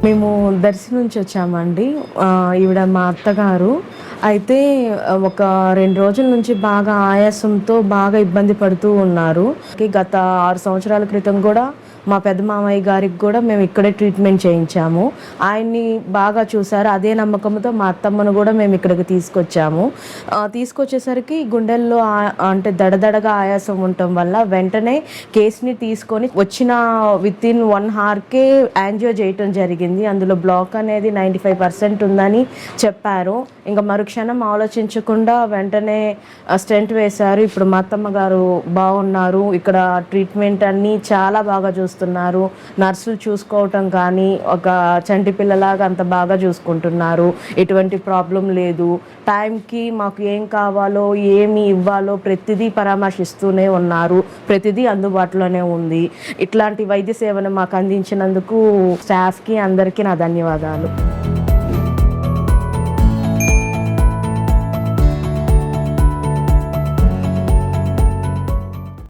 మేము దర్శి నుంచి వచ్చామండి. ఈవిడ మా అత్తగారు. అయితే ఒక 2 రోజుల నుంచి బాగా ఆయాసంతో బాగా ఇబ్బంది పడుతూ ఉన్నారు. గత 6 సంవత్సరాల క్రితం కూడా మా పెద్ద మామయ్య గారికి కూడా మేము ఇక్కడే ట్రీట్మెంట్ చేయించాము. ఆయన్ని బాగా చూసారు. అదే నమ్మకంతో మా అత్తమ్మను కూడా మేము ఇక్కడికి తీసుకొచ్చాము. తీసుకొచ్చేసరికి గుండెల్లో అంటే దడదడగా ఆయాసం ఉండటం వల్ల వెంటనే కేస్ని తీసుకొని వచ్చిన వితిన్ 1 hourకే యాంజియో చేయటం జరిగింది. అందులో బ్లాక్ అనేది 95% ఉందని చెప్పారు. ఇంకా మరుక్షణం ఆలోచించకుండా వెంటనే స్టెంట్ వేశారు. ఇప్పుడు మా అత్తమ్మ గారు బాగున్నారు. ఇక్కడ ట్రీట్మెంట్ అన్నీ చాలా బాగా చూస్తున్నారు. నర్సులు చూసుకోవటం కానీ ఒక చంటి పిల్లలాగా అంత బాగా చూసుకుంటున్నారు. ఎటువంటి ప్రాబ్లం లేదు. టైంకి మాకు ఏం కావాలో ఏమి ఇవ్వాలో ప్రతిదీ పరామర్శిస్తూనే ఉన్నారు. ప్రతిదీ అందుబాటులోనే ఉంది. ఇట్లాంటి వైద్య సేవను మాకు అందించినందుకు స్టాఫ్కి అందరికీ నా ధన్యవాదాలు.